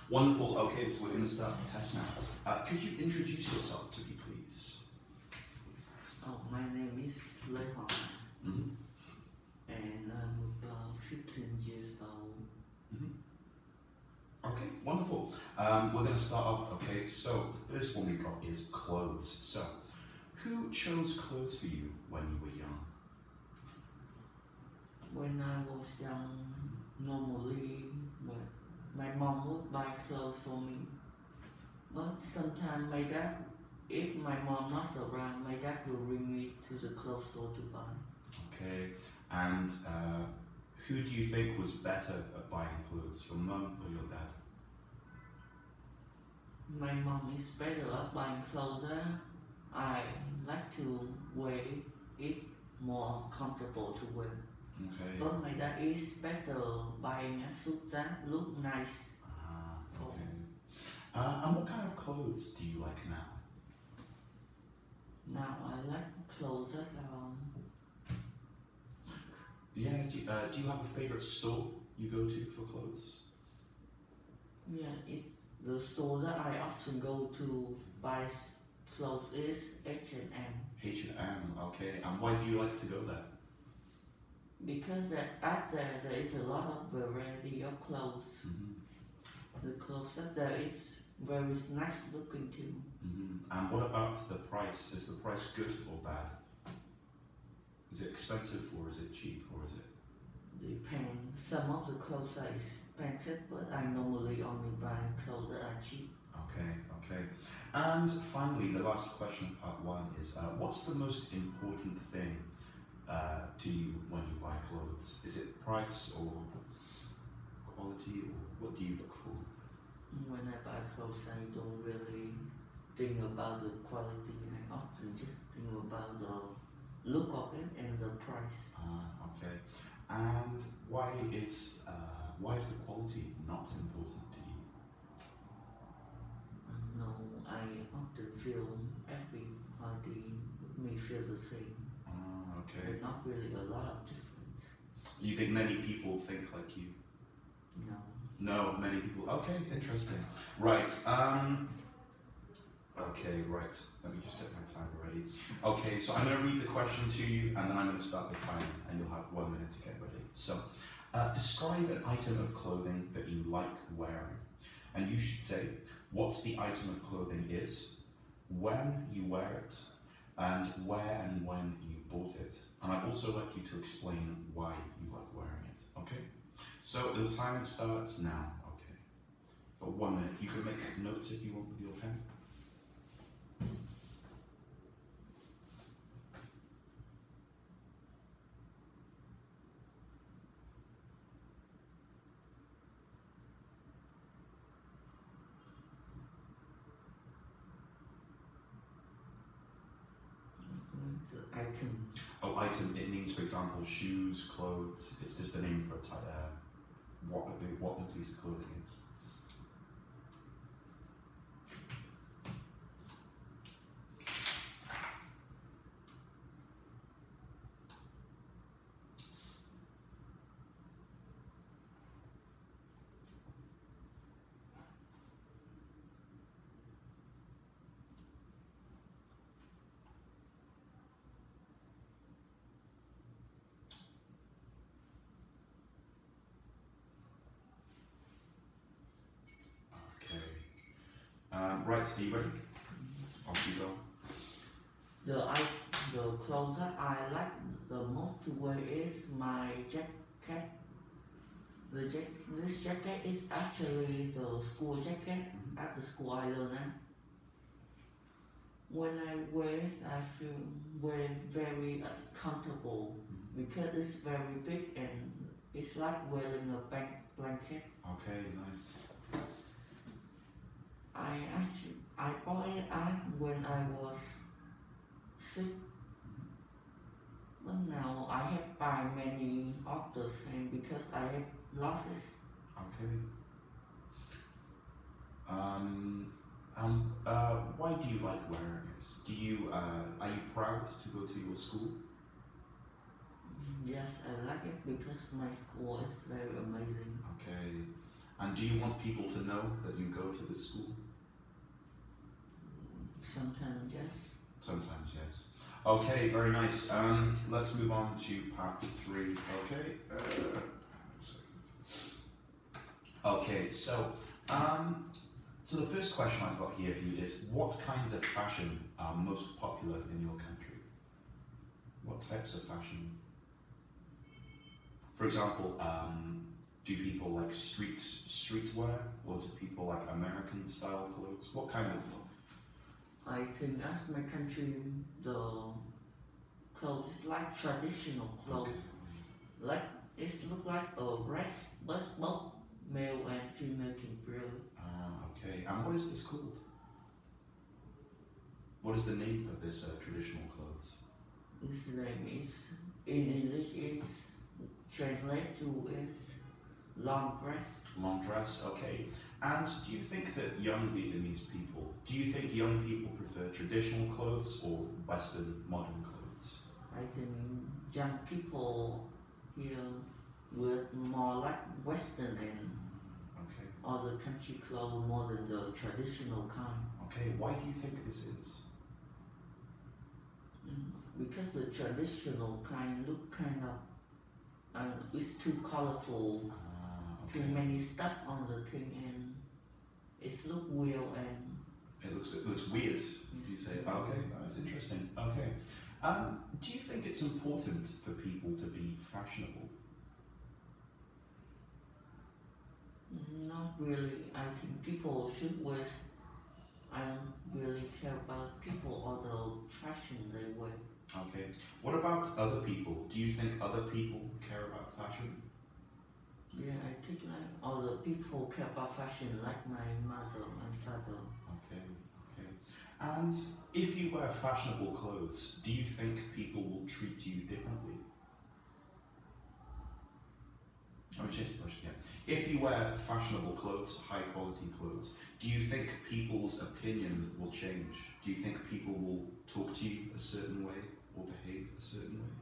Wonderful. Okay, so we're going to start the test now. Could you introduce yourself to me, please? Oh, my name is Hoàng, Mm-hmm. and I'm about 15 years old. Mm-hmm. Okay, wonderful. We're going to start off. Okay, so the first one we've got is clothes. So, who chose clothes for you when you were young? When I was young, normally my mom would buy clothes for me. But sometimes my dad, if my mom not around, my dad will bring me to the clothes store to buy. Okay, and who do you think was better at buying clothes, your mum or your dad? My mom is better at buying clothes. I like to wear it more comfortable to wear. Okay. But my dad is better buying a suit that look nice. Okay. And what kind of clothes do you like now? Now I like clothes. Yeah, do you have a favourite store you go to for clothes? Yeah, it's the store that I often go to buy clothes is H&M. H&M, okay. And why do you like to go there? Because at there is a lot of variety of clothes. Mm-hmm. The clothes that there is very nice looking too. Mm-hmm. And what about the price? Is the price good or bad? Is it expensive or is it cheap or is it? Depends. Some of the clothes are expensive, but I normally only buy clothes that are cheap. Okay, okay. And finally, the last question, part one, is what's the most important thing to you when you buy clothes? Is it price or quality, or what do you look for? When I buy clothes, I don't really think about the quality. I often just think about the look of it and the price. Okay. And why is the quality not important to you? No, I often feel everybody with me feel the same. Okay. But not really a lot of difference. You think many people think like you? No. No, many people. Okay, interesting. Right. Okay, right. Let me just get my timer ready. Okay, so I'm going to read the question to you, and then I'm going to start the timer, and you'll have 1 minute to get ready. So, describe an item of clothing that you like wearing, and you should say what the item of clothing is, when you wear it, and where and when you bought it. And I'd also like you to explain why you like wearing it. Okay? So the time starts now. Okay. Got 1 minute. You can make notes if you want with your pen. The item. Oh, item. It means, for example, shoes, clothes. It's just a name for what the piece of clothing is. Okay. Right, are you ready? Off you go. The clothes that I like the most to wear is my jacket. This jacket is actually the school jacket at the school I learn at. When I wear it, I feel very comfortable because it's very big and it's like wearing a blanket. Okay, nice. I bought it when I was 6, but now I have buy many of the same because I have lost it. Okay. Why do you like wearing it? Are you proud to go to your school? Yes, I like it because my school is very amazing. Okay. And do you want people to know that you go to this school? Sometimes yes. Sometimes, yes. Okay, very nice. Let's move on to part 3. Okay. Okay, so the first question I've got here for you is, what kinds of fashion are most popular in your country? What types of fashion? For example, do people like streetwear, or do people like American style clothes? What kind of? I think as my country, the clothes like traditional clothes, Okay. like it look like a dress, but both male and female can wear. Okay. And what is this called? What is the name of this traditional clothes? His name is, in English, is translated to is long dress. Long dress, okay. And do you think that young Vietnamese people, do you think young people prefer traditional clothes or Western modern clothes? I think young people here wear more like Western and Okay. other country clothes more than the traditional kind. Okay, why do you think this is? Because the traditional kind look kind of, it's too colorful, Okay. too many stuff on the thing, and it's look weird and. It looks weird, you say. Okay, that's interesting. Okay. Do you think it's important for people to be fashionable? Not really. I think people should wear. I don't really care about people or the fashion they wear. Okay. What about other people? Do you think other people care about fashion? Yeah, I think like other people care about fashion, like my mother and father. Okay, okay. And if you wear fashionable clothes, do you think people will treat you differently? Let me change the question again. If you wear fashionable clothes, high quality clothes, do you think people's opinion will change? Do you think people will talk to you a certain way or behave a certain way?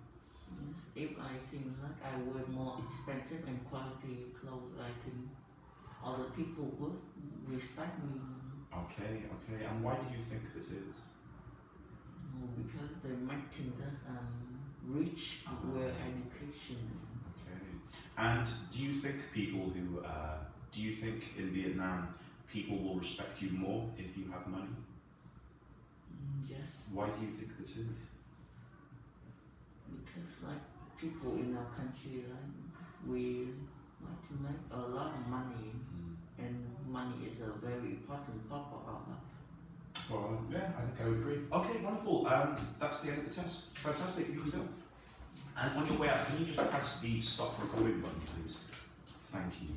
Yes, if I think like I wear more expensive and quality clothes, I think other people would respect me. Okay, okay. And why do you think this is? Because they might think that I'm rich, wear education. Okay. And do you think people who, do you think in Vietnam people will respect you more if you have money? Yes. Why do you think this is? Because like people in our country, like we like to make a lot of money, and money is a very important part of our life. Well, yeah, I think I would agree. Okay, wonderful. That's the end of the test. Fantastic, you can go. And on your way out, can you just press the stop recording button, please? Thank you.